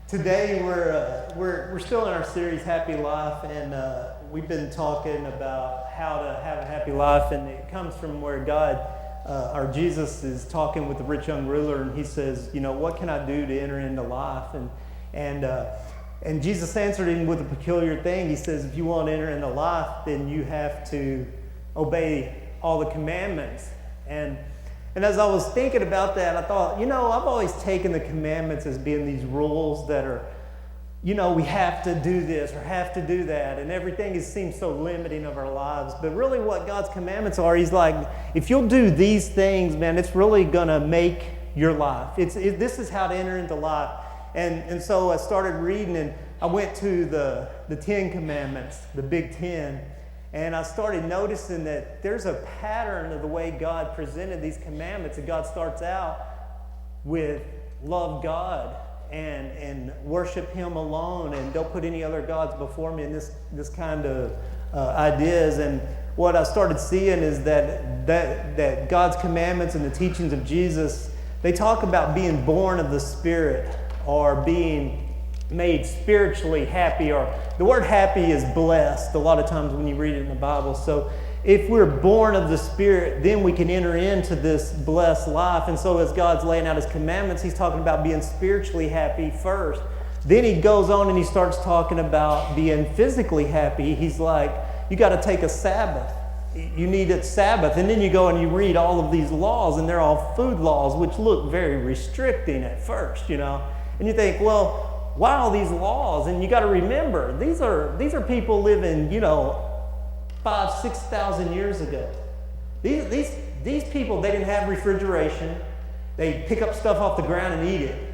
Today we're still in our series Happy Life, and we've been talking about how to have a happy life, and it comes from where God, our Jesus, is talking with the rich young ruler, and he says, you know, what can I do to enter into life? And Jesus answered him with a peculiar thing. He says, if you want to enter into life, then you have to obey all the commandments. And as I was thinking about that, I thought, you know, I've always taken the commandments as being these rules that are, you know, we have to do this or have to do that, and everything seems so limiting of our lives. But really what God's commandments are, he's like, if you'll do these things, man, it's really going to make your life. This is how to enter into life. And so I started reading, and I went to the 10 Commandments, the Big Ten. And I started noticing that there's a pattern of the way God presented these commandments. And God starts out with love God and worship Him alone, and don't put any other gods before me, and this kind of ideas. And what I started seeing is that God's commandments and the teachings of Jesus, they talk about being born of the Spirit or being made spiritually happy, or the word happy is blessed a lot of times when you read it in the Bible. So if we're born of the Spirit, then we can enter into this blessed life. And so as God's laying out His commandments, He's talking about being spiritually happy first. Then He goes on and He starts talking about being physically happy. He's like, you got to take a Sabbath. You need a Sabbath. And then you go and you read all of these laws, and they're all food laws, which look very restricting at first, you know. And you think, well, why all these laws? And you got to remember, these are people living, you know, 5,000-6,000 years ago. These people, they didn't have refrigeration. They pick up stuff off the ground and eat it.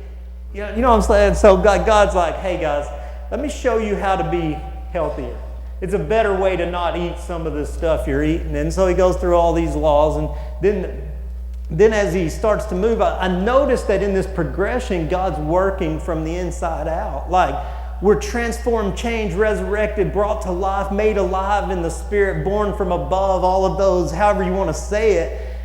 You know what I'm saying? So God's like, hey guys, let me show you how to be healthier. It's a better way to not eat some of this stuff you're eating. And so He goes through all these laws, and then as He starts to move, I noticed that in this progression, God's working from the inside out. Like, we're transformed, changed, resurrected, brought to life, made alive in the Spirit, born from above, all of those, however you want to say it.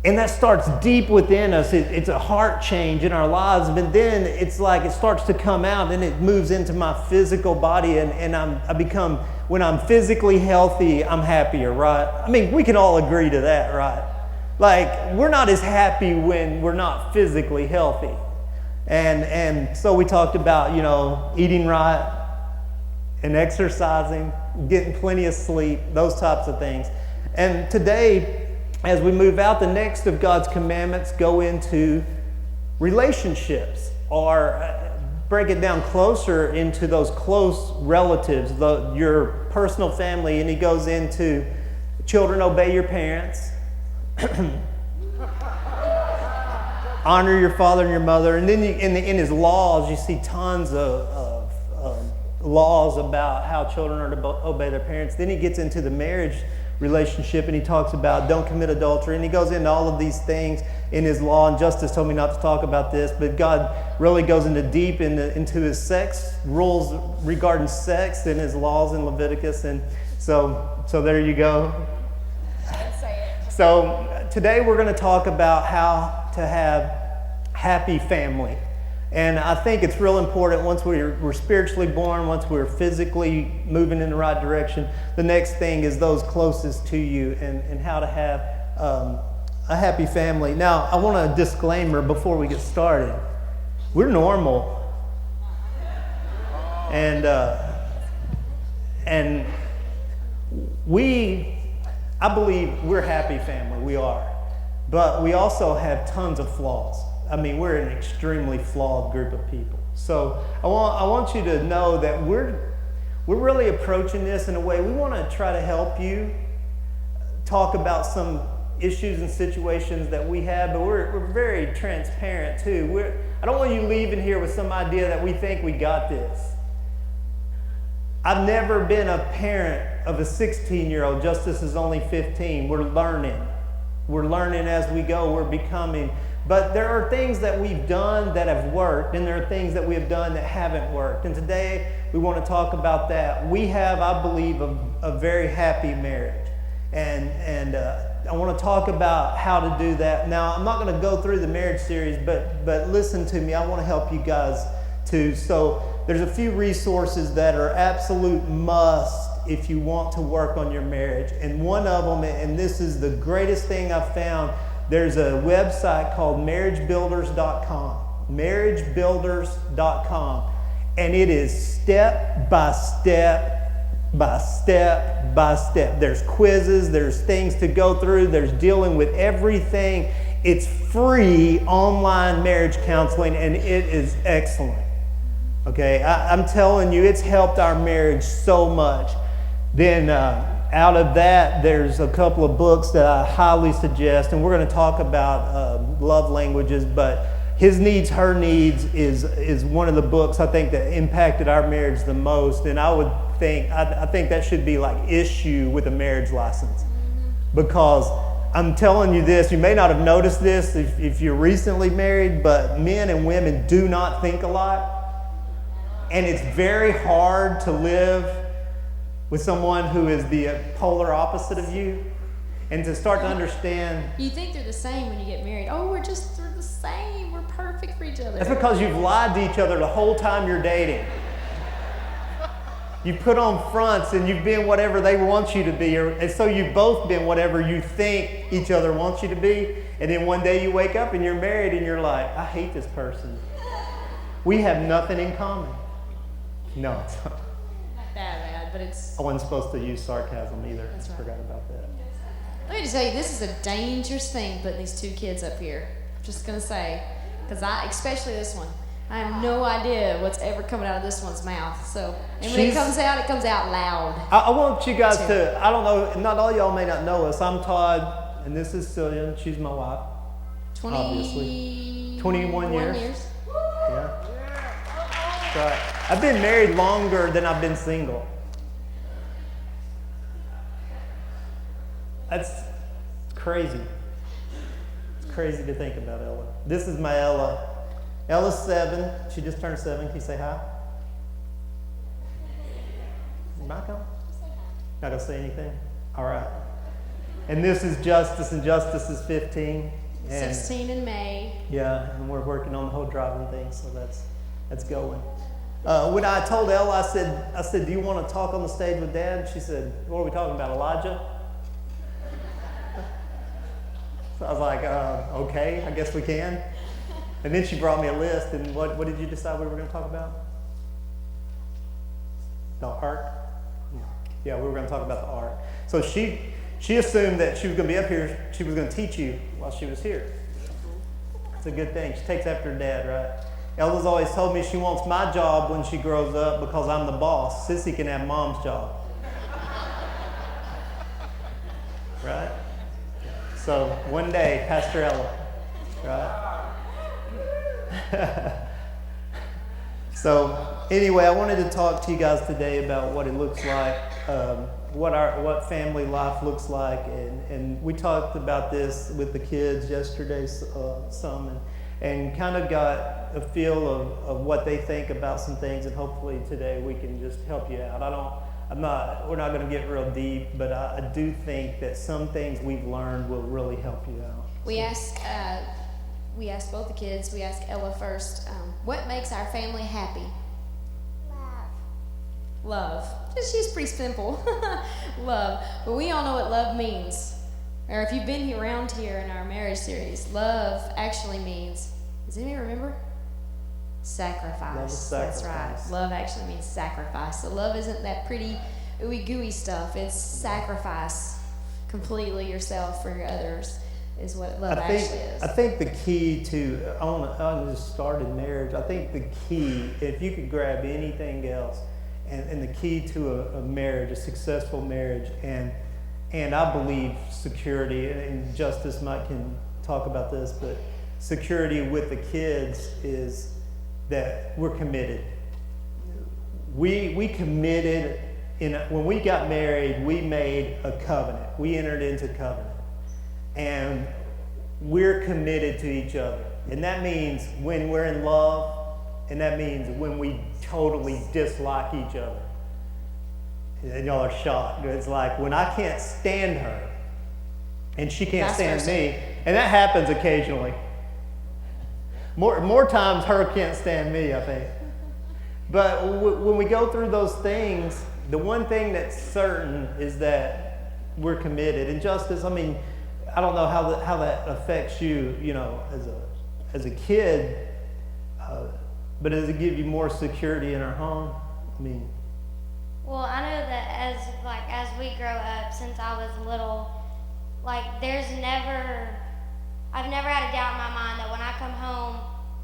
And that starts deep within us. It's a heart change in our lives. But then it's like it starts to come out, and it moves into my physical body. And I become, when I'm physically healthy, I'm happier, right? I mean, we can all agree to that, right? Like, we're not as happy when we're not physically healthy. And so we talked about, you know, eating right and exercising, getting plenty of sleep, those types of things. And today, as we move out, the next of God's commandments go into relationships, or break it down closer into those close relatives, your personal family. And He goes into children, obey your parents. Honor your father and your mother. And then in His laws, you see tons of laws about how children are to obey their parents. Then He gets into the marriage relationship, and He talks about don't commit adultery. And He goes into all of these things in His law. And Justice told me not to talk about this, but God really goes into His sex rules regarding sex in His laws in Leviticus. And so there you go. So today we're going to talk about how to have happy family. And I think it's real important once we're spiritually born, once we're physically moving in the right direction, the next thing is those closest to you and how to have a happy family. Now, I want a disclaimer before we get started. We're normal. And I believe we're a happy family, we are. But we also have tons of flaws. I mean, we're an extremely flawed group of people. So I want you to know that we're really approaching this in a way, we want to try to help you talk about some issues and situations that we have, but we're very transparent too. I don't want you leaving here with some idea that we think we got this. I've never been a parent of a 16-year-old. Justice is only 15. We're learning. We're learning as we go. We're becoming. But there are things that we've done that have worked, and there are things that we have done that haven't worked. And today we want to talk about that. We have, I believe, a very happy marriage. And want to talk about how to do that. Now, I'm not going to go through the marriage series, but listen to me. I want to help you guys too. So there's a few resources that are absolute must if you want to work on your marriage. And one of them, and this is the greatest thing I've found, there's a website called marriagebuilders.com. marriagebuilders.com. And it is step by step by step by step. There's quizzes, there's things to go through, there's dealing with everything. It's free online marriage counseling, and it is excellent. Okay, I'm telling you, it's helped our marriage so much. Then out of that, there's a couple of books that I highly suggest, and we're going to talk about love languages, but His Needs, Her Needs is one of the books I think that impacted our marriage the most. And I think that should be like issue with a marriage license. Because I'm telling you this, you may not have noticed this if you're recently married, but men and women do not think alike. And it's very hard to live with someone who is the polar opposite of you. And to start to understand. You think they're the same when you get married. Oh, we're the same. We're perfect for each other. That's because you've lied to each other the whole time you're dating. You put on fronts and you've been whatever they want you to be. And so you've both been whatever you think each other wants you to be. And then one day you wake up and you're married and you're like, I hate this person. We have nothing in common. No, it's not. Not that bad, but it's... I wasn't supposed to use sarcasm either. That's right. I forgot about that. Let me just tell you, this is a dangerous thing, putting these two kids up here. I'm just going to say, because especially this one, I have no idea what's ever coming out of this one's mouth. So, and when it comes out loud. I want you guys to, I don't know, not all y'all may not know us. I'm Todd, and this is Cillian. She's my wife. Obviously. 21 years. Yeah. That's right. I've been married longer than I've been single. That's crazy. It's crazy to think about Ella. This is my Ella. Ella's 7. She just turned 7. Can you say hi? Michael? Not gonna say anything? All right. And this is Justice, and Justice is 15. And 16 in May. Yeah, and we're working on the whole driving thing, so that's going. When I told Ella, I said, do you want to talk on the stage with Dad? She said, what are we talking about, Elijah? So I was like, okay, I guess we can. And then she brought me a list, and what did you decide we were going to talk about? The ark? Yeah, we were going to talk about the ark. So she assumed that she was going to be up here, she was going to teach you while she was here. It's a good thing. She takes after her dad, right? Ella's always told me she wants my job when she grows up because I'm the boss. Sissy can have Mom's job. Right? So one day, Pastor Ella, right? So anyway, I wanted to talk to you guys today about what it looks like, what family life looks like, and we talked about this with the kids yesterday some, and kind of got a feel of what they think about some things, and hopefully today we can just help you out. We're not going to get real deep, but I do think that some things we've learned will really help you out. We asked both the kids, we asked Ella first, what makes our family happy? Love. She's pretty simple. Love. But we all know what love means. Or if you've been around here in our marriage series, love actually means, does anybody remember? Sacrifice. Love is sacrifice. That's right. Love actually means sacrifice. So love isn't that pretty ooey gooey stuff. It's sacrifice completely yourself for others is what love actually is. I think the key to, I want to just start in marriage. I think the key, if you could grab anything else, and the key to a marriage, a successful marriage, and I believe security, and Justice Mike can talk about this, but security with the kids is that we're committed. We committed, when we got married, we made a covenant. We entered into covenant. And we're committed to each other. And that means when we're in love, and that means when we totally dislike each other. And y'all are shocked. It's like when I can't stand her, and she can't Vice stand versa. me. And that happens occasionally. More times her can't stand me, I think. But when we go through those things, the one thing that's certain is that we're committed. And Justice, I mean, I don't know how that affects you, you know, as a kid, but does it give you more security in our home? I mean, Well, I know that as we grow up, since I was little, like I've never had a doubt in my mind that when I come home,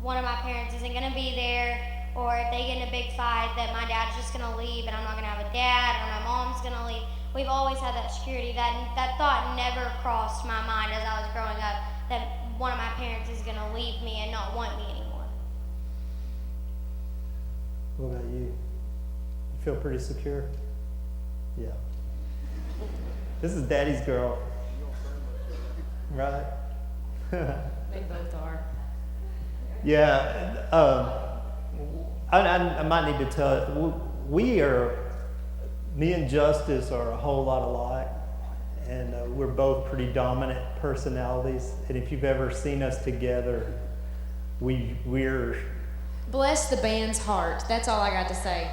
one of my parents isn't gonna be there, or if they get in a big fight, that my dad's just gonna leave and I'm not gonna have a dad, or my mom's gonna leave. We've always had that security. That thought never crossed my mind as I was growing up, that one of my parents is gonna leave me and not want me anymore. what about you? You feel pretty secure? Yeah. This is Daddy's girl. Right? They both are. Yeah. I might need to tell me and Justice are a whole lot alike. And we're both pretty dominant personalities. And if you've ever seen us together, we're Bless the band's heart. That's all I got to say.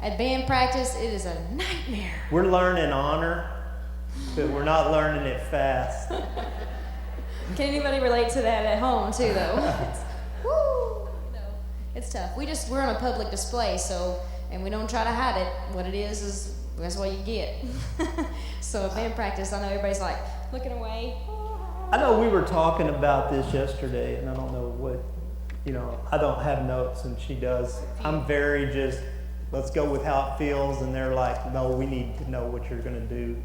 At band practice, it is a nightmare. we're learning honor, but we're not learning it fast. Can anybody relate to that at home too, though? Woo! You know, it's tough. We're on a public display, and we don't try to hide it. What it is that's what you get. So at band practice, I know everybody's like looking away. I know we were talking about this yesterday, and I don't know what, you know, I don't have notes and she does. I'm very just, let's go with how it feels, and they're like, no, we need to know what you're going to do,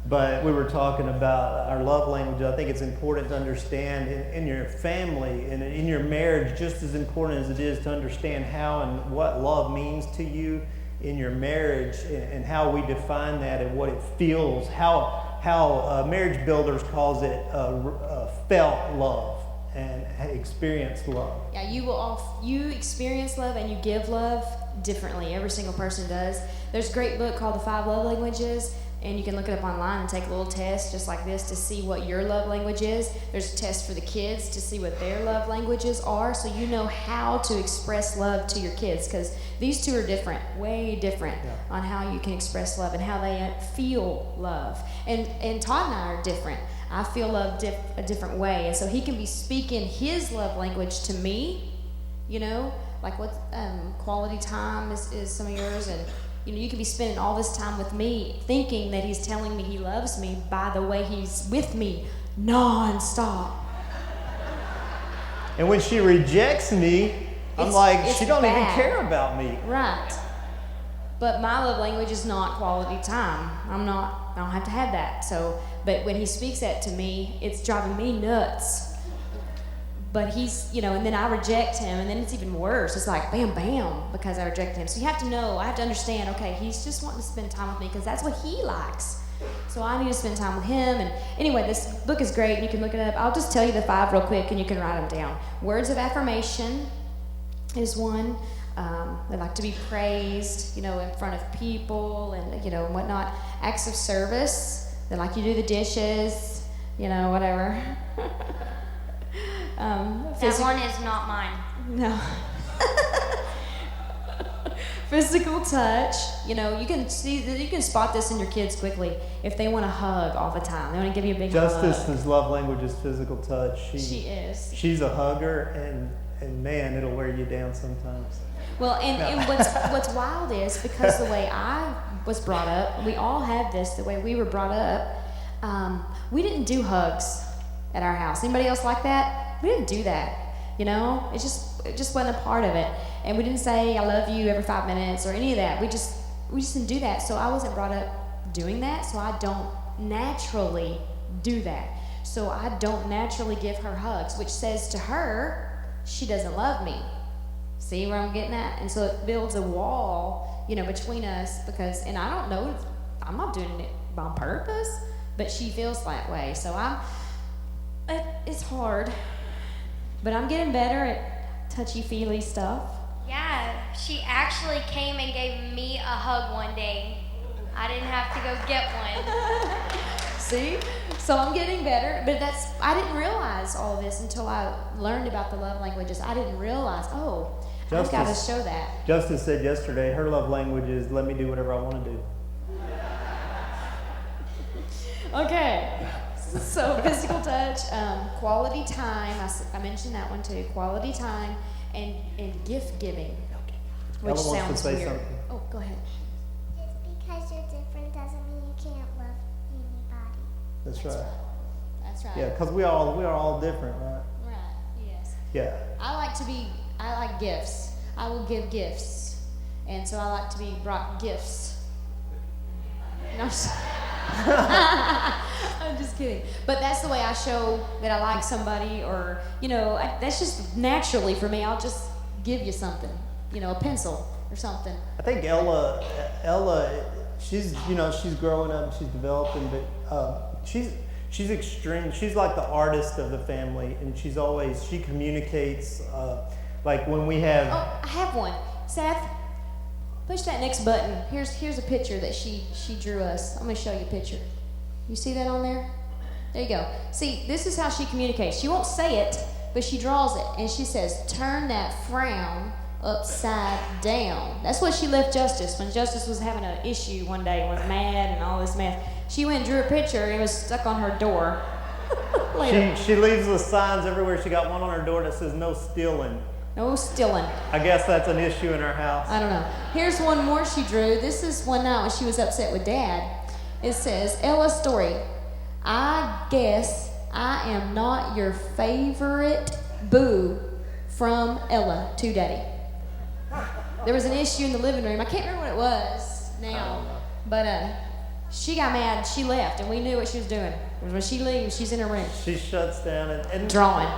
but we were talking about our love language. I think it's important to understand in your family and in your marriage, just as important as it is to understand how and what love means to you in your marriage, and how we define that and what it feels, how Marriage Builders calls it felt love and experienced love. Yeah, you experience love and you give love differently. Every single person does. There's a great book called The 5 Love Languages, and you can look it up online and take a little test just like this to see what your love language is. There's a test for the kids to see what their love languages are, so you know how to express love to your kids, because these two are different, way different, on how you can express love and how they feel love. And Todd and I are different. I feel love a different way, and so he can be speaking his love language to me, you know, like what quality time is some of yours, and you know, you could be spending all this time with me thinking that he's telling me he loves me by the way he's with me nonstop. And when she rejects me, I'm like, it's she don't even bad. care about me. Right. But my love language is not quality time. I don't have to have that. So, but when he speaks that to me, it's driving me nuts. But he's, you know, and then I reject him, and then it's even worse. It's like bam, bam, because I rejected him. So you have to know, I have to understand, okay, he's just wanting to spend time with me because that's what he likes. So I need to spend time with him. And anyway, this book is great. You can look it up. I'll just tell you the 5 real quick, and you can write them down. Words of affirmation is one. They like to be praised, you know, in front of people and, you know, and whatnot. Acts of service. They like you do the dishes, you know, whatever. That one is not mine. No. Physical touch. You know, you can spot this in your kids quickly if they want to hug all the time. They want to give you a big hug. Justice's love language is physical touch. She is. She's a hugger, and man, it'll wear you down sometimes. Well, and what's wild is because the way I was brought up, we all have this, the way we were brought up, we didn't do hugs at our house. Anybody else like that? We didn't do that. You know, it just wasn't a part of it. And we didn't say I love you every 5 minutes or any of that. We just didn't do that. So I wasn't brought up doing that, so I don't naturally do that. So I don't naturally give her hugs, which says to her she doesn't love me. See where I'm getting at? And so it builds a wall, you know, between us because, and I don't know, I'm not doing it on purpose, but she feels that way. So it's hard, but I'm getting better at touchy-feely stuff. Yeah, she actually came and gave me a hug one day. I didn't have to go get one. See? So I'm getting better, but I didn't realize all this until I learned about the love languages. I didn't realize, I've got to show that. Justice said yesterday her love language is let me do whatever I want to do. Okay. So physical touch, quality time, I mentioned that one too, quality time, and gift giving, which Ella wants to sounds say weird. something. Oh, go ahead. Just because you're different doesn't mean you can't love anybody. That's right. That's right. Yeah, because we are all different, right? Right, yes. Yeah. I like gifts. I will give gifts. And so I like to be brought gifts. No, I'm just kidding. But that's the way I show that I like somebody, or, that's just naturally for me. I'll just give you something, a pencil or something. I think Ella, she's growing up, she's developing, but she's extreme. She's like the artist of the family, and she communicates. Like when we have. Oh, I have one. Seth, push that next button. Here's a picture that she drew us. I'm gonna show you a picture. You see that on there? There you go. See, this is how she communicates. She won't say it, but she draws it, and she says, "Turn that frown upside down." That's what she left Justice when Justice was having an issue one day, was mad and all this mess. She went and drew a picture, and it was stuck on her door. She leaves the signs everywhere. She got one on her door that says "No stealing." No stealing. I guess that's an issue in our house. I don't know. Here's one more she drew. This is one night when she was upset with Dad. It says, "Ella's story. I guess I am not your favorite boo from Ella to Daddy." There was an issue in the living room. I can't remember what it was now. But she got mad. She left, and we knew what she was doing. When she leaves, she's in her room. She shuts down and Drawing.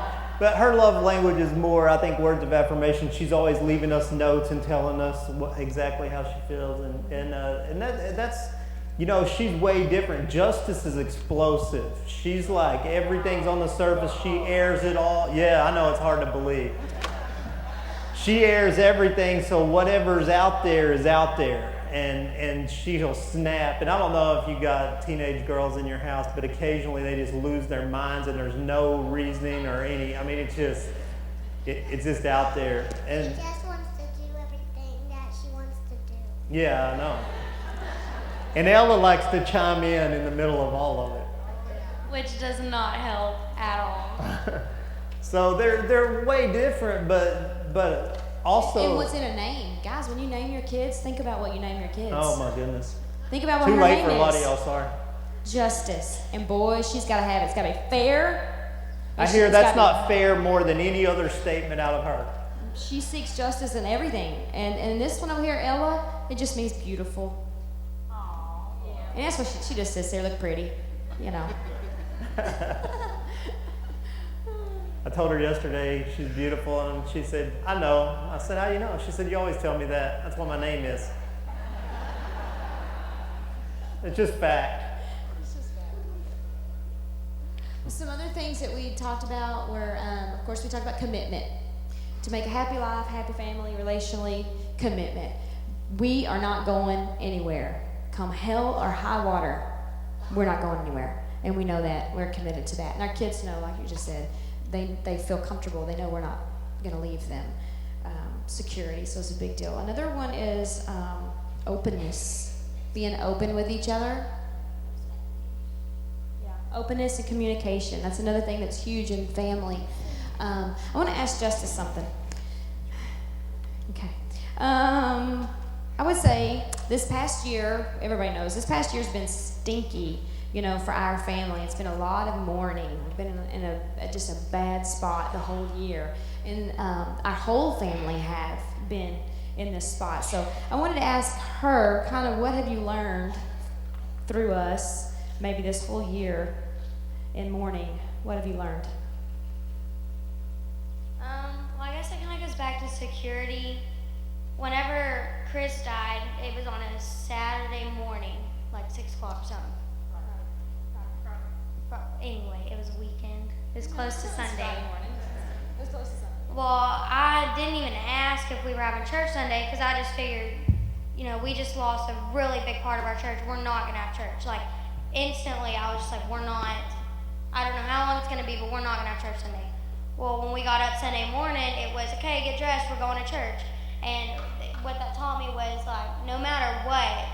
But her love language is more, I think, words of affirmation. She's always leaving us notes and telling us exactly how she feels, and that's, she's way different. Justice is explosive. She's like everything's on the surface. She airs it all. Yeah, I know it's hard to believe. She airs everything, so whatever's out there is out there. And she'll snap. And I don't know if you got teenage girls in your house, but occasionally they just lose their minds and there's no reasoning or any. I mean, it's just out there. And She just wants to do everything that she wants to do. yeah, I know. And Ella likes to chime in the middle of all of it. Which does not help at all. So they're way different, but also. And what's in a name? Guys, when you name your kids, think about what you name your kids. Oh my goodness. Think about what Too her late name for a lot of is. y'all, sorry. Justice. And boy, she's got to have it. It's got to be fair. I hear that's not fair more than any other statement out of her. She seeks justice in everything. And this one over here, Ella, it just means beautiful. Aww, yeah. And that's what she just sits there, look pretty, I told her yesterday she's beautiful, and she said, "I know." I said, "How do you know?" She said, "You always tell me that. That's what my name is." It's just fact. Some other things that we talked about were, of course, we talked about commitment. To make a happy life, happy family, relationally, commitment. We are not going anywhere. Come hell or high water, we're not going anywhere. And we know that. We're committed to that. And our kids know, like you just said, they feel comfortable. They know we're not going to leave them. Security, so it's a big deal. Another one is openness. Being open with each other. Openness and communication. That's another thing that's huge in family. I want to ask Justice something. Okay. I would say this past year, everybody knows, this past year's been stinky, for our family. It's been a lot of mourning. We've been in just a bad spot the whole year. And our whole family have been in this spot. So I wanted to ask her kind of what have you learned through us, maybe this full year in mourning. What have you learned? Well, I guess it kind of goes back to security. Whenever Chris died, it was on a Saturday morning, like 6 o'clock or something. Anyway, it was a weekend. It was close to Sunday. Well, I didn't even ask if we were having church Sunday because I just figured, we just lost a really big part of our church. We're not going to have church. Like, instantly I was just like, we're not, I don't know how long it's going to be, but we're not going to have church Sunday. Well, when we got up Sunday morning, it was, okay, get dressed, we're going to church. And what that taught me was, like, no matter what,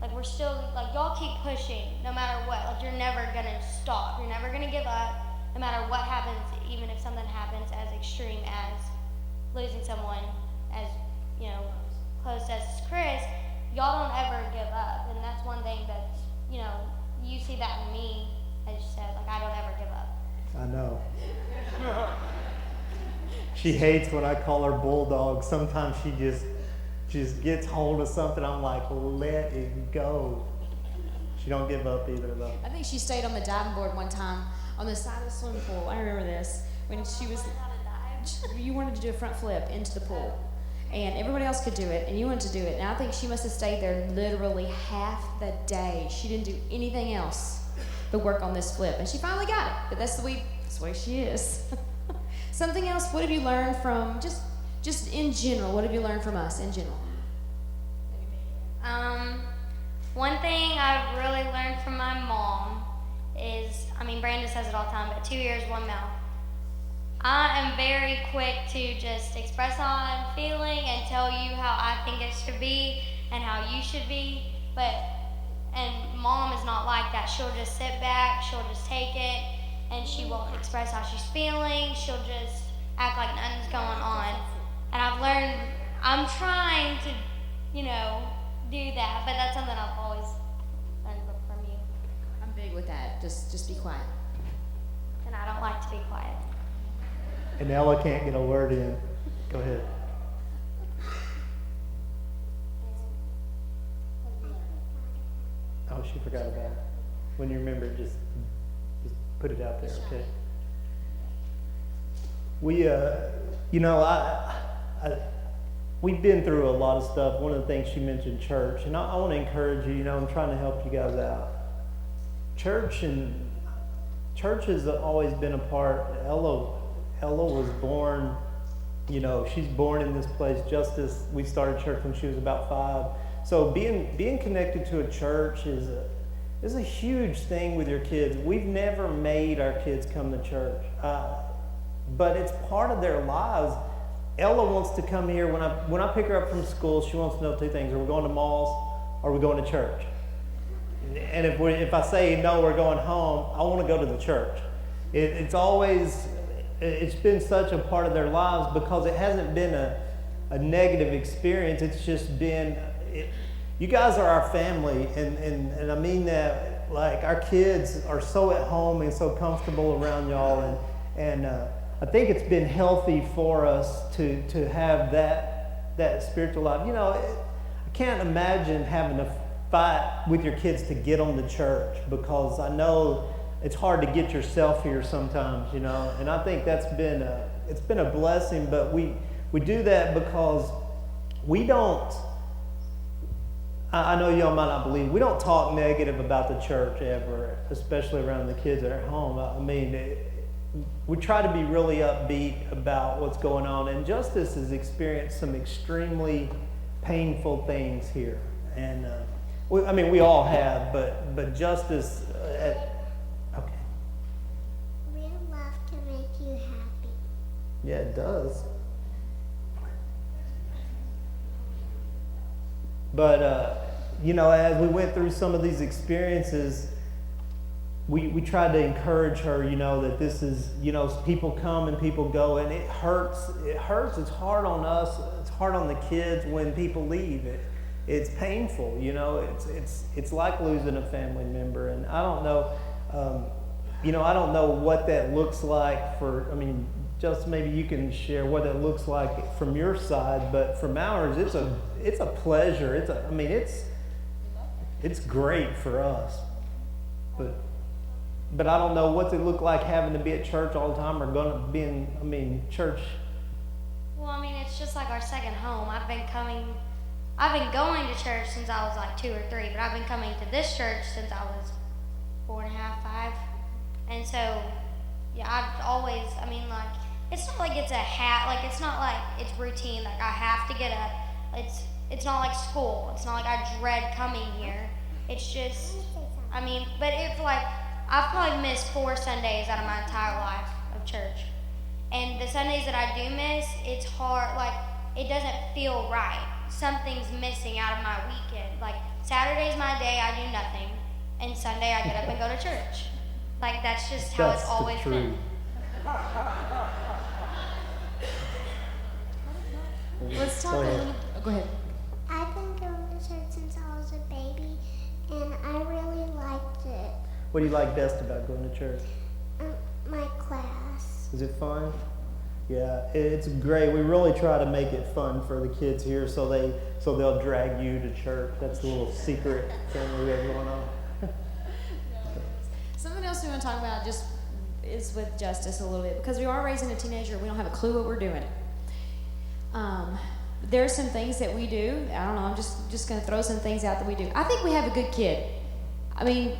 like, we're still, like, y'all keep pushing no matter what. Like, you're never going to stop. You're never going to give up no matter what happens, even if something happens as extreme as losing someone as, you know, close as Chris. Y'all don't ever give up. And that's one thing that, you know, you see that in me, as you said, like, I don't ever give up. I know. She hates when I call her bulldog. Sometimes she just gets hold of something. I'm like, let it go. She don't give up either, though. I think she stayed on the diving board one time on the side of the swimming pool. I remember this when she was. You wanted to do a front flip into the pool, and everybody else could do it, and you wanted to do it. And I think she must have stayed there literally half the day. She didn't do anything else but work on this flip, and she finally got it. But that's the way she is. Something else. What have you learned from just in general? What have you learned from us in general? One thing I've really learned from my mom is, I mean, Brandon says it all the time, but 2 ears, 1 mouth. I am very quick to just express how I'm feeling and tell you how I think it should be and how you should be, and Mom is not like that. She'll just sit back, she'll just take it, and she won't express how she's feeling. She'll just act like nothing's going on. And I've learned, I'm trying to, you know, do that, but that's something I've always learned from you. I'm big with that. Just be quiet. And I don't like to be quiet. And Ella can't get a word in. Go ahead. Oh, she forgot about it. When you remember, just put it out there, okay? We, you know, we've been through a lot of stuff. One of the things she mentioned, church, and I want to encourage you. You know, I'm trying to help you guys out. Church has always been a part. Ella was born. You know, she's born in this place. Justice, we started church when she was about 5. So being connected to a church is a huge thing with your kids. We've never made our kids come to church, but it's part of their lives. Ella wants to come here. When I pick her up from school, she wants to know 2 things: are we going to malls, or are we going to church? And if I say no, we're going home, I want to go to the church. It's been such a part of their lives because it hasn't been a negative experience. It's just been. You guys are our family, and I mean that, like, our kids are so at home and so comfortable around y'all, and I think it's been healthy for us to have that spiritual life. You know, I can't imagine having to fight with your kids to get them to church, because I know it's hard to get yourself here sometimes, you know, and I think it's been a blessing, but we do that because we don't. I know y'all might not believe, we don't talk negative about the church ever, especially around the kids that are home. I mean, we try to be really upbeat about what's going on, and Justice has experienced some extremely painful things here, and we all have, but Justice, okay. Real love can make you happy. Yeah, it does. But, you know, as we went through some of these experiences, we tried to encourage her, you know, that this is, you know, people come and people go, and it hurts. It's hard on us. It's hard on the kids when people leave. It's painful, you know. It's like losing a family member, and I don't know, you know, I don't know what that looks like just maybe you can share what it looks like from your side, but from ours, it's a pleasure. It's great for us, but I don't know what's it look like having to be at church all the time, or going to be in church. Well, I mean, it's just like our second home. I've been going to church since I was like 2 or 3, but I've been coming to this church since I was 4 and a half, 5, and so yeah, I've always. I mean, like, it's not like it's it's not like it's routine. Like, I have to get up. It's not like school. It's not like I dread coming here. It's just, I mean, but if like, I've probably missed 4 Sundays out of my entire life of church. And the Sundays that I do miss, it's hard, like, it doesn't feel right. Something's missing out of my weekend. Like, Saturday's my day, I do nothing. And Sunday, I get up and go to church. Like, that's just how That's it's the always truth. been. Let's talk Go a ahead. little. Oh, go ahead. I've been going to church since I was a baby, and I really liked it. What do you like best about going to church? My class. Is it fun? Yeah, it's great. We really try to make it fun for the kids here, so they'll drag you to church. That's the little secret thing we have going on. Something else we want to talk about just is with Justice a little bit, because we are raising a teenager. We don't have a clue what we're doing. There are some things that we do. I don't know. I'm just going to throw some things out that we do. I think we have a good kid. I mean,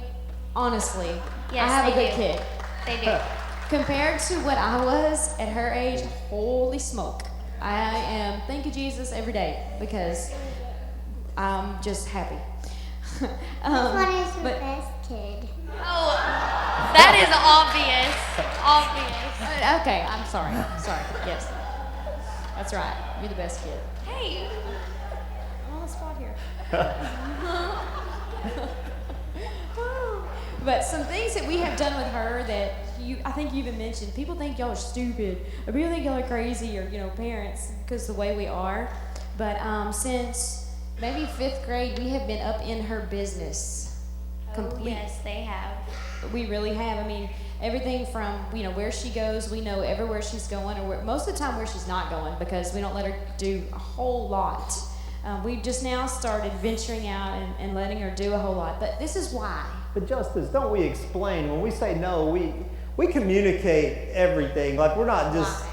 honestly, Yes, I have a they good do. kid. They do. Compared to what I was at her age, holy smoke. I am thank you Jesus every day because I'm just happy. Which one is your but- best kid? Oh, that is obvious. Obvious. Okay, I'm sorry. Yes. That's right. You're the best kid. Hey, I'm on the spot here. But some things that we have done with her that I think you even mentioned, people think y'all are stupid, or people think y'all are crazy, or parents, because the way we are. But since maybe 5th grade, we have been up in her business. Complete. yes, they have. We really have. I mean, everything from where she goes, we know everywhere she's going, or most of the time where she's not going, because we don't let her do a whole lot. We've just now started venturing out and letting her do a whole lot. But this is why. But Justice, don't we explain when we say no? We communicate everything. Like we're not just.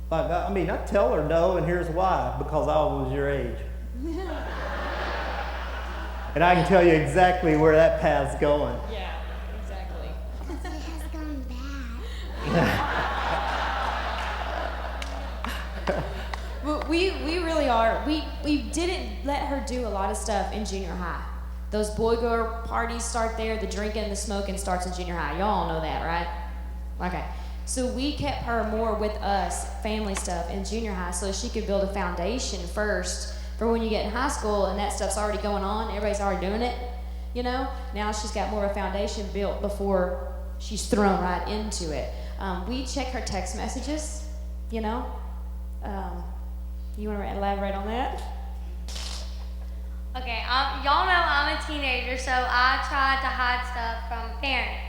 Why, Like, I mean, I tell her no, and here's why: because I was your age. And I can tell you exactly where that path's going. Yeah, exactly. It has gone bad. But we really are. We didn't let her do a lot of stuff in junior high. Those boy-girl parties start there. The drinking and the smoking starts in junior high. Y'all know that, right? Okay. So we kept her more with us, family stuff, in junior high, so she could build a foundation first for when you get in high school and that stuff's already going on. Everybody's already doing it, Now she's got more of a foundation built before she's thrown right into it. We check her text messages, You want to elaborate on that? Okay, y'all know I'm a teenager, so I try to hide stuff from parents.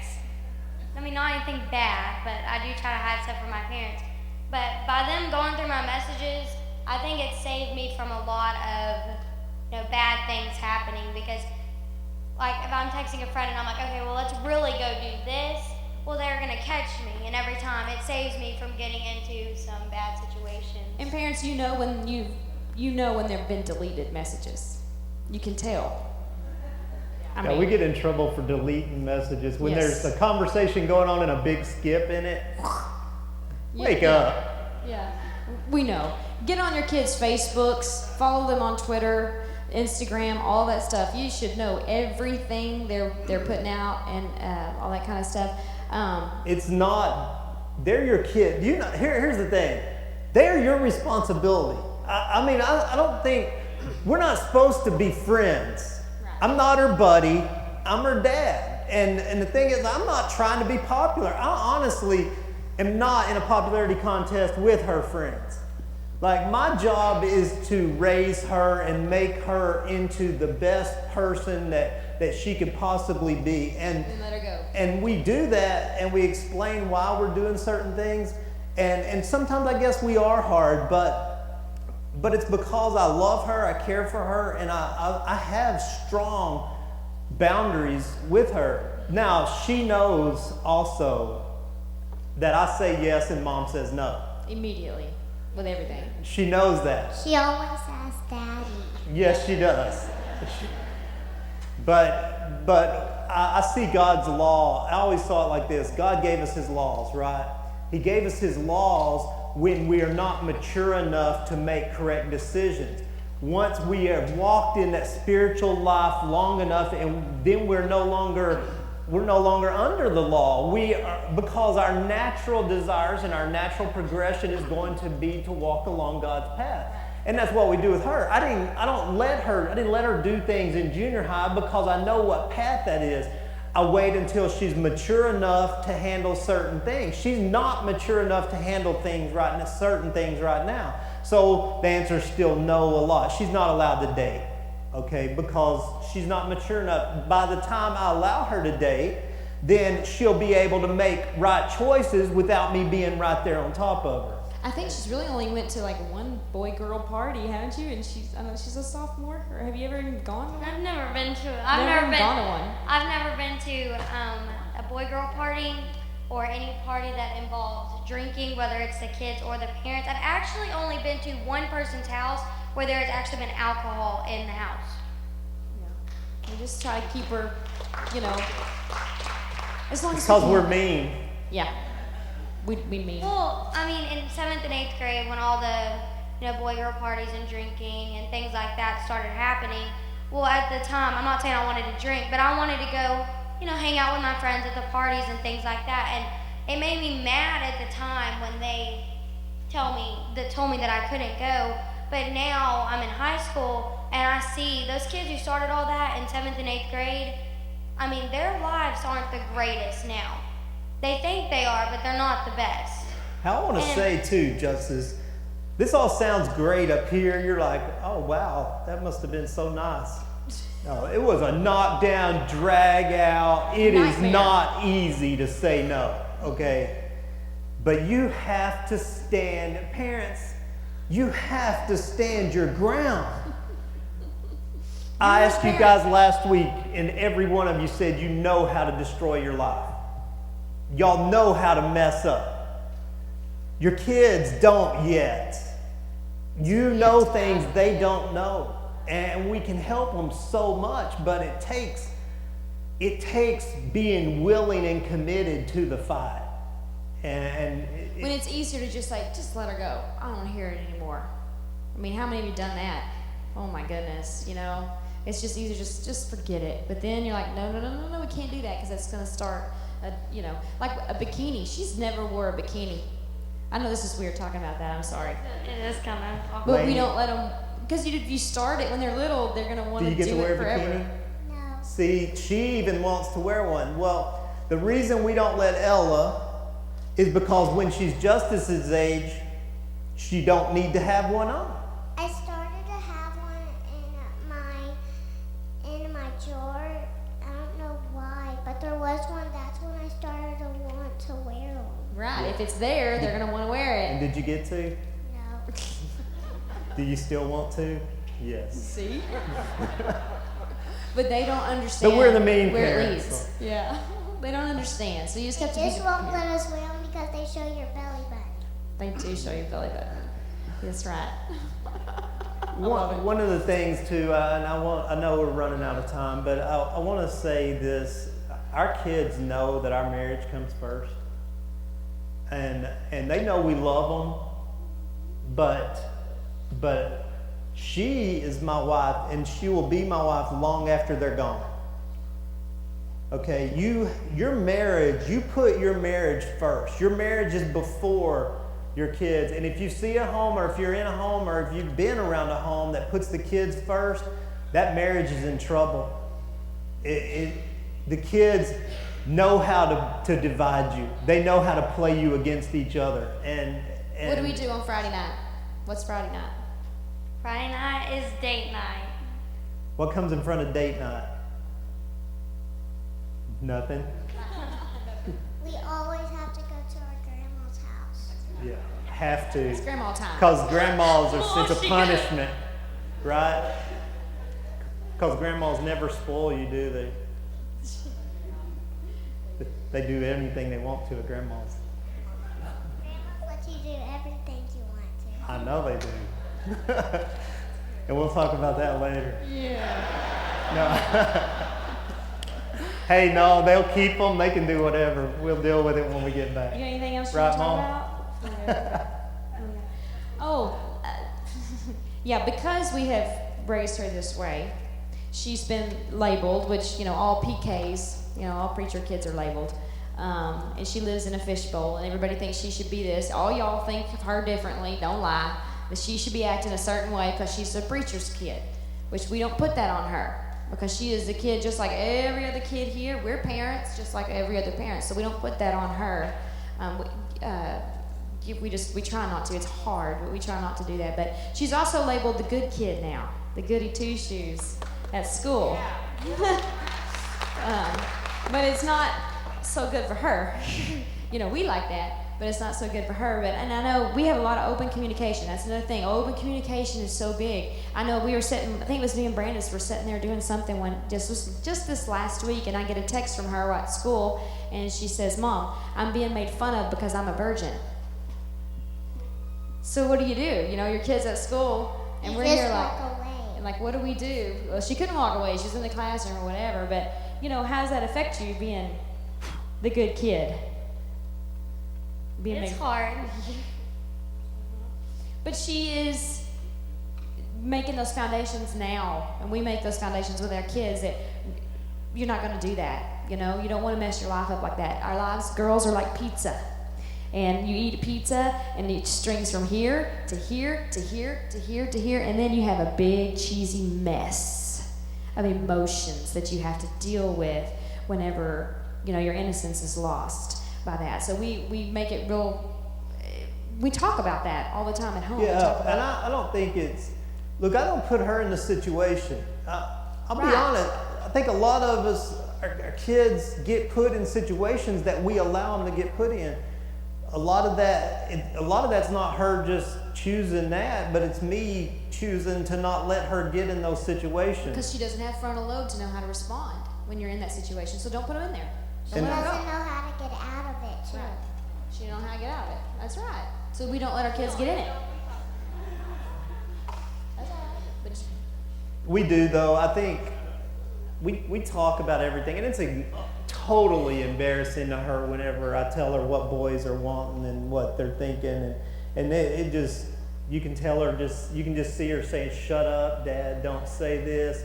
I mean, not anything bad, but I do try to hide stuff from my parents. But by them going through my messages, I think it saved me from a lot of, bad things happening. Because, like, if I'm texting a friend and I'm like, okay, well, let's really go do this, well, they're gonna catch me, and every time it saves me from getting into some bad situations. And parents, you know when there've been deleted messages. You can tell. I Yeah, mean, we get in trouble for deleting messages when Yes. there's a conversation going on and a big skip in it. Wake yeah. up. Yeah, we know. Get on your kids' Facebooks, follow them on Twitter, Instagram, all that stuff. You should know everything they're putting out and all that kind of stuff. It's not, they're your kid. Here's the thing. They're your responsibility. I don't think, we're not supposed to be friends. Right. I'm not her buddy. I'm her dad. And the thing is, I'm not trying to be popular. I honestly am not in a popularity contest with her friends. Like, my job is to raise her and make her into the best person that she could possibly be. And let her go. And we do that, and we explain why we're doing certain things. And sometimes I guess we are hard, but it's because I love her, I care for her, and I have strong boundaries with her. Now, she knows also that I say yes and Mom says no. Immediately, with everything. She knows that. She always asks Daddy. Yes, she does. But I see God's law. I always saw it like this. God gave us His laws, right? He gave us His laws when we are not mature enough to make correct decisions. once we have walked in that spiritual life long enough, and then we're no longer under the law. We are, because our natural desires and our natural progression is going to be to walk along God's path. And that's what we do with her. I didn't let her do things in junior high because I know what path that is. I wait until she's mature enough to handle certain things. She's not mature enough to handle certain things right now. So the answer is still no a lot. She's not allowed to date, okay, because she's not mature enough. By the time I allow her to date, then she'll be able to make right choices without me being right there on top of her. I think she's really only went to like one boy-girl party, haven't you? And I know she's a sophomore. Or have you ever even gone to one? I've never been to. I've never gone to one. I've never been to a boy-girl party or any party that involves drinking, whether it's the kids or the parents. I've actually only been to one person's house where there has actually been alcohol in the house. Yeah. We just try to keep her, as long as Because we we're can. mean. Yeah. We mean. Well, I mean, in 7th and 8th grade, when all the boy-girl parties and drinking and things like that started happening, well, at the time, I'm not saying I wanted to drink, but I wanted to go, hang out with my friends at the parties and things like that. And it made me mad at the time when they told me that I couldn't go. But now I'm in high school and I see those kids who started all that in 7th and 8th grade. I mean, their lives aren't the greatest now. They think they are, but they're not the best. I want to say too, Justice, this all sounds great up here. You're like, oh wow, that must have been so nice. No, it was a knockdown, drag out. It is Nightmare. not easy to say no, okay? But you have to stand, parents, you have to stand your ground. I asked you guys last week, and every one of you said you know how to destroy your life. Y'all know how to mess up. Your kids don't yet. You know things they don't know. And we can help them so much, but it takes being willing and committed to the fight. And When it's easier to just let her go. I don't want to hear it anymore. I mean, how many of you done that? Oh my goodness, It's just easier, just forget it. But then you're like, no, we can't do that because that's going to start, like a bikini. She's never wore a bikini. I know this is weird talking about that. I'm sorry. It is kind of awkward. But we don't let them, because if you start it when they're little, they're going to want do to you get do to wear it a forever. bikini? No. See, she even wants to wear one. Well, the reason we don't let Ella is because when she's Justice's age, she don't need to have one on. I started to have one in my drawer. I don't know why, but there was one. That's when I started to want to wear one. Right. If it's there, they're going to want to wear And it. did you get to? No. Do you still want to? Yes. See? But they don't understand But we're the mean where parents, it leads. so. Yeah. They don't understand. So you just have to This be. won't let us wear them because they show your belly button. They do show your belly button. That's right. One of the things too, and I know we're running out of time, but I want to say this: our kids know that our marriage comes first, and they know we love them, but she is my wife, and she will be my wife long after they're gone. Okay, your marriage, you put your marriage first. Your marriage is before your kids. And if you see a home, or if you're in a home, or if you've been around a home that puts the kids first, that marriage is in trouble. The kids know how to divide you. They know how to play you against each other. And What do we do on Friday night? What's Friday night? Friday night is date night. What comes in front of date night? Nothing? We always have to go to our grandma's house. Yeah, have to. It's grandma time. Because grandmas are such a punishment, right? Because grandmas never spoil you, do they? They do anything they want to at grandma's. Grandma's let you do everything you want to. I know they do. And we'll talk about that later. Yeah. No. Hey, no, they'll keep them. They can do whatever. We'll deal with it when we get You back. got anything else you Right, want to talk Mom? about? Yeah. Oh, yeah, because we have raised her this way. She's been labeled, which, all PKs, all preacher kids are labeled. And she lives in a fishbowl, and everybody thinks she should be this. All y'all think of her differently, don't lie. That she should be acting a certain way because she's a preacher's kid, which we don't put that on her. Because she is a kid just like every other kid here. We're parents just like every other parent, so we don't put that on her. We try not to. It's hard, but we try not to do that. But she's also labeled the good kid now, the goody two shoes at school. But it's not so good for her. We like that, but it's not so good for her. And I know we have a lot of open communication. That's another thing. Open communication is so big. I know we were sitting, I think it was me and Brandis were sitting there doing something just this last week, and I get a text from her at school, and she says, "Mom, I'm being made fun of because I'm a virgin." So what do? Your kid's at school, and we're here like, and like, what do we do? Well, she couldn't walk away. She's in the classroom or whatever. But how does that affect you being the good kid? It's hard. But she is making those foundations now, and we make those foundations with our kids that you're not going to do that. You don't want to mess your life up like that. Our lives, girls, are like pizza. And you eat a pizza, and it strings from here to here to here to here to here, and then you have a big cheesy mess of emotions that you have to deal with whenever your innocence is lost by that. So we make it real. We talk about that all the time at home. Yeah, and I don't think it's. Look, I don't put her in the situation. I'll be honest. I think a lot of us, our kids, get put in situations that we allow them to get put in. A lot of that's not her just choosing that, but it's me choosing to not let her get in those situations. Because she doesn't have frontal lobe to know how to respond when you're in that situation. So don't put her in there. She doesn't know how to get out of it, too. Right. She don't know how to get out of it. That's right. So we don't let our kids get in it. That's all right. But We do, though. I think we talk about everything, and it's totally embarrassing to her whenever I tell her what boys are wanting and what they're thinking, and it just, you can tell her, you can just see her saying, "Shut up, Dad, don't say this."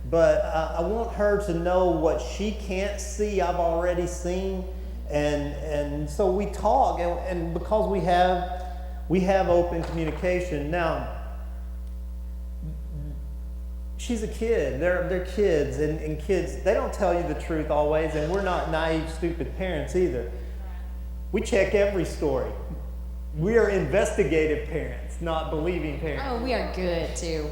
But I want her to know what she can't see, I've already seen, and so we talk, and because we have open communication. Now, she's a kid. They're kids, and kids, they don't tell you the truth always, and we're not naive, stupid parents either. We check every story. We are investigative parents, not believing parents. oh, we are good too.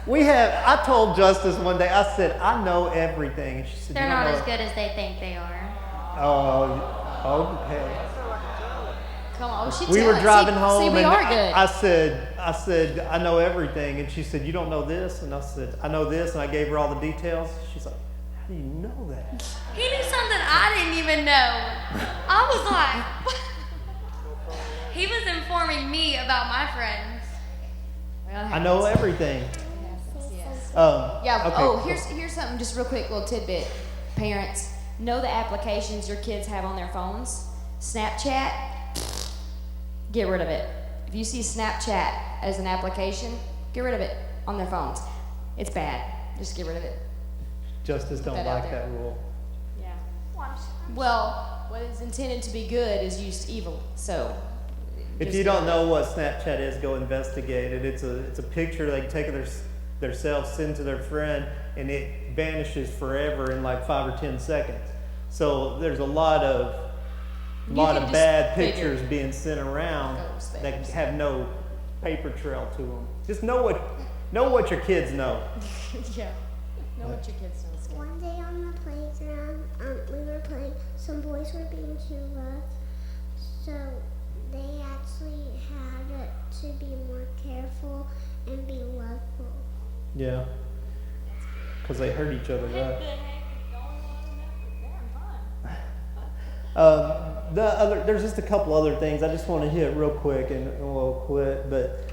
I told Justice one day, I said, "I know everything." And she said, They're "You don't not know as good as they think they are. Oh, okay. Come on. Oh, We were driving home, See, we and are good. I said, "I know everything," and she said, "You don't know this," and I said, "I know this," and I gave her all the details. She's like, "How do you know that?" He knew something I didn't even know. I was like, he was informing me about my friends. Well, I know everything. Yes. Yeah. Okay, Oh, cool. here's something just real quick, little tidbit. Parents, know the applications your kids have on their phones. Snapchat, get rid of it. If you see Snapchat as an application, get rid of it on their phones. It's bad. Just get rid of it. Justice don't Put that out like there. that rule. Yeah. Well, what is intended to be good is used evil. So. If just you get don't rid of know what Snapchat is, go investigate it. It's a picture they take of themselves, send to their friend, and it vanishes forever in like 5 or 10 seconds. So there's a lot of You can just bad figure. pictures being sent around Those that things. have no paper trail to them. Just know what your kids know. yeah. Know what your kids know. One day on the playground, we were playing, some boys were being too rough, so they actually had to be more careful and be loveful. Yeah. Because they hurt each other, right? There's just a couple other things I just want to hit real quick and we'll quit. But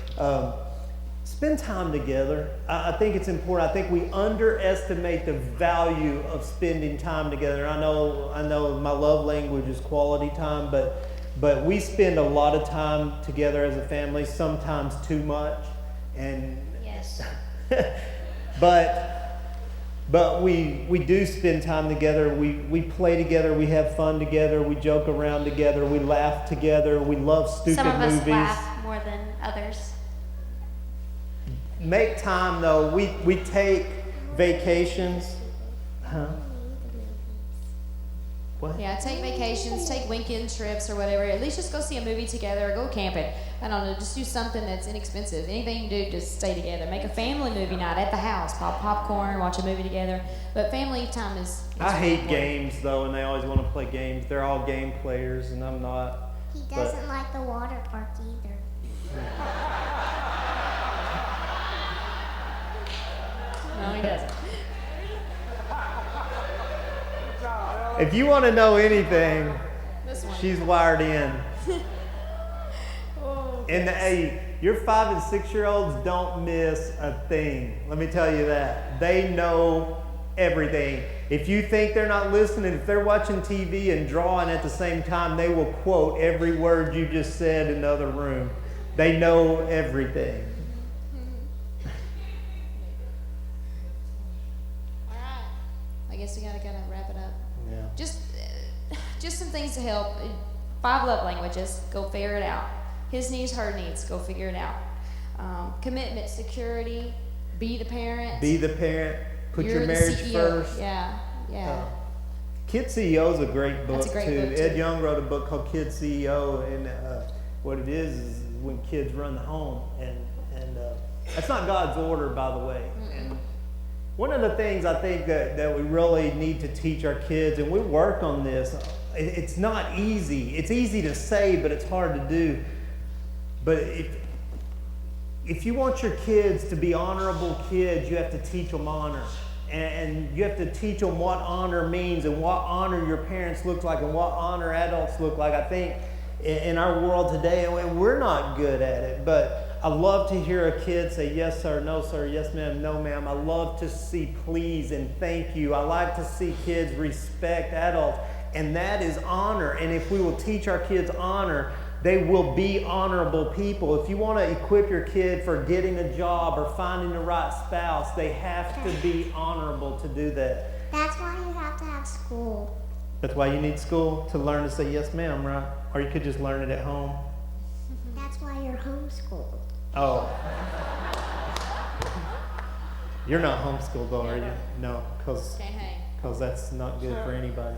spend time together. I think it's important. I think we underestimate the value of spending time together. I know my love language is quality time, but we spend a lot of time together as a family, sometimes too much. And Yes. But we do spend time together. We play together. We have fun together. We joke around together. We laugh together. We love stupid Some of us movies. laugh more than others. Make time though. We take vacations. Huh? What? Yeah, take vacations, take weekend trips or whatever. At least just go see a movie together or go camping. I don't know, just do something that's inexpensive. Anything you can do, just stay together. Make a family movie night at the house. Pop popcorn, watch a movie together. But family time is I really hate important. games though, and they always want to play games. They're all game players, and I'm not. He doesn't like the water park either. No, he doesn't. If you want to know anything, This one. she's wired in. Oh, And your 5 and 6-year-olds don't miss a thing. Let me tell you that. They know everything. If you think they're not listening, if they're watching TV and drawing at the same time, they will quote every word you just said in the other room. They know everything. All right. I guess we gotta kind of wrap it up. Yeah. Just some things to help. 5 love languages. Go figure it out. His needs, her needs. Go figure it out. Commitment, security. Be the parent. Be the parent. Put You're your the marriage CEO. first. Yeah. Kid CEO is a great book, That's a great too. book, too. Ed Young wrote a book called Kid CEO, and what it is when kids run the home, and that's not God's order, by the way. And one of the things I think that we really need to teach our kids, and we work on this. It's not easy. It's easy to say, but it's hard to do. But if you want your kids to be honorable kids, you have to teach them honor. And you have to teach them what honor means and what honor your parents look like and what honor adults look like. I think in our world today, and we're not good at it, but I love to hear a kid say, yes, sir, no, sir, yes, ma'am, no, ma'am. I love to see please and thank you. I like to see kids respect adults, and that is honor. And if we will teach our kids honor, they will be honorable people. If you want to equip your kid for getting a job or finding the right spouse, they have to be honorable to do that. That's why you have to have school. That's why you need school, to learn to say yes, ma'am, right? Or you could just learn it at home. That's why you're homeschooled. Oh. You're not homeschooled though, are you? No, because Can't hang. that's not good for anybody.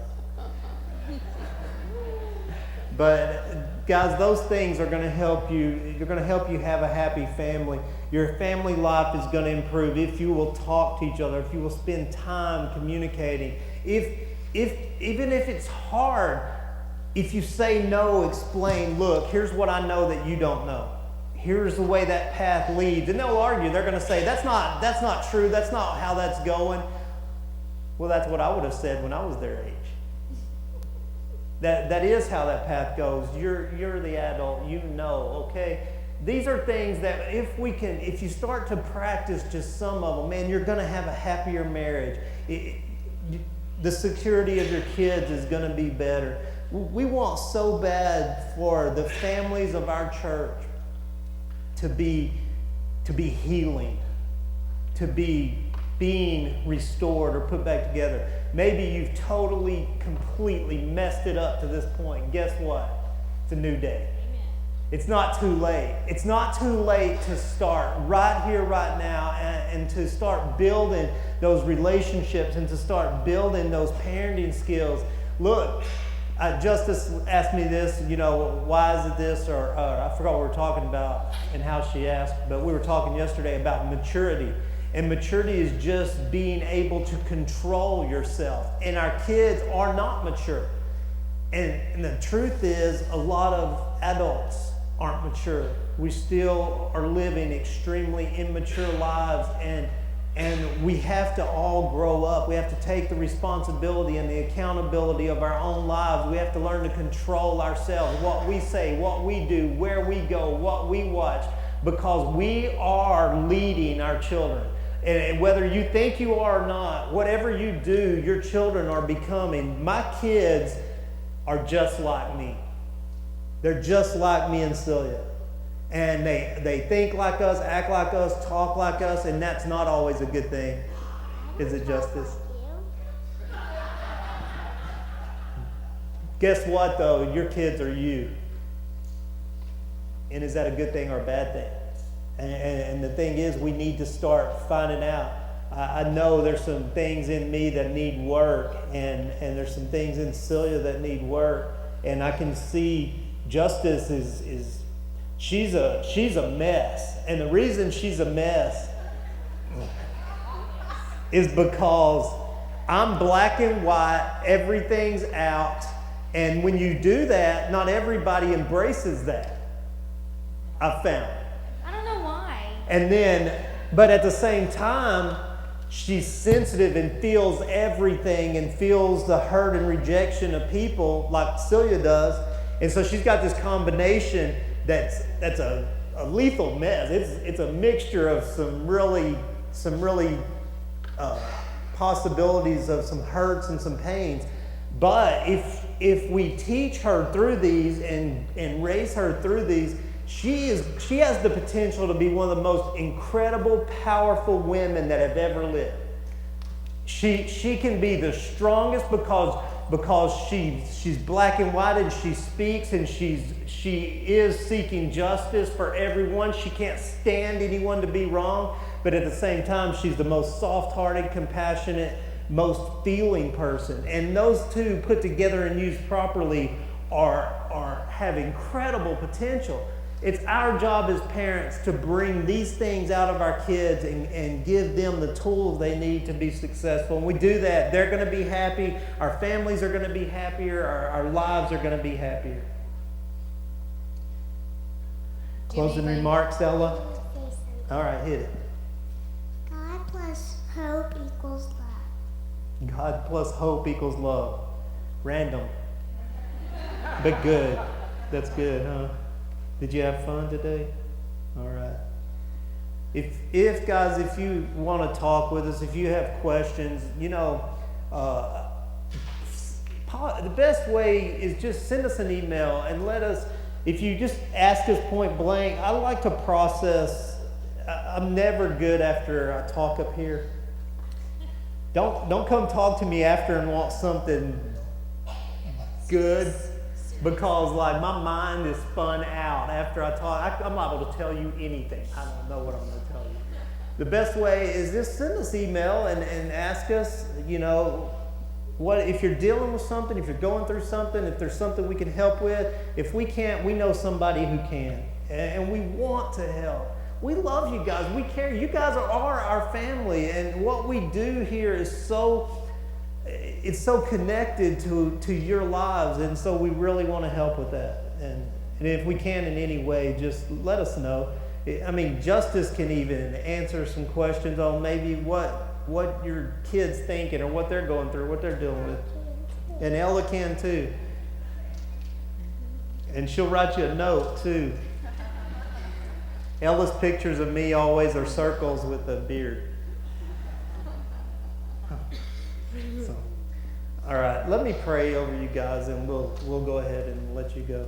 But guys, those things are going to help you. They're going to help you have a happy family. Your family life is going to improve if you will talk to each other, if you will spend time communicating. Even if it's hard, if you say no, explain, look, here's what I know that you don't know. Here's the way that path leads. And they'll argue. They're going to say, that's not true. That's not how that's going. Well, that's what I would have said when I was their age. That is how that path goes. You're the adult, you know, okay? These are things that if you start to practice just some of them, man, you're going to have a happier marriage. The security of your kids is going to be better. We want so bad for the families of our church to be healing, to be being restored or put back together. Maybe you've totally, completely messed it up to this point. Guess what? It's a new day. Amen. It's not too late. It's not too late to start right here, right now, and to start building those relationships and to start building those parenting skills. Look, Justice asked me this, why is it this? Or I forgot what we were talking about and how she asked, but we were talking yesterday about maturity. And maturity is just being able to control yourself. And our kids are not mature. And the truth is, a lot of adults aren't mature. We still are living extremely immature lives, and we have to all grow up. We have to take the responsibility and the accountability of our own lives. We have to learn to control ourselves, what we say, what we do, where we go, what we watch, because we are leading our children. And whether you think you are or not, whatever you do, your children are becoming. My kids are just like me. They're just like me and Celia. And they think like us, act like us, talk like us, and that's not always a good thing. Is it, Justice? Guess what, though? Your kids are you. And is that a good thing or a bad thing? And the thing is, we need to start finding out. I know there's some things in me that need work, and there's some things in Celia that need work. And I can see Justice is she's a mess. And the reason she's a mess is because I'm black and white, everything's out. And when you do that, not everybody embraces that, I've found. I don't know why. And then, but at the same time, she's sensitive and feels everything and feels the hurt and rejection of people like Celia does. And so she's got this combination that's a lethal mess. It's a mixture of some really possibilities of some hurts and some pains. But if we teach her through these and raise her through these, she has the potential to be one of the most incredible, powerful women that have ever lived. She can be the strongest because she's black and white, and she speaks, and she is seeking justice for everyone. She can't stand anyone to be wrong, but at the same time, she's the most soft-hearted, compassionate, most feeling person. And those two put together and used properly have incredible potential. It's our job as parents to bring these things out of our kids and give them the tools they need to be successful. And we do that, they're going to be happy, our families are going to be happier, our lives are going to be happier. Closing remarks, Ella? All right, hit it. God plus hope equals love. God plus hope equals love. Random, but good. That's good, huh? Did you have fun today? All right. If guys, if you want to talk with us, if you have questions, the best way is just send us an email and let us, if you just ask us point blank, I like to process. I'm never good after I talk up here. Don't come talk to me after and want something good, because like my mind is spun out after I talk. I'm not able to tell you anything. I don't know what I'm going to tell you. The best way is just send us email and ask us, what if you're dealing with something, if you're going through something, if there's something we can help with. If we can't, we know somebody who can, and we want to help. We love you guys. We care. You guys are our family, and what we do here is so connected to your lives, and so we really want to help with that. And if we can in any way, just let us know. I mean, Justice can even answer some questions on maybe what your kids thinking or what they're going through, what they're dealing with. And Ella can too. And she'll write you a note too. Ella's pictures of me always are circles with a beard. So, all right, let me pray over you guys, and we'll go ahead and let you go.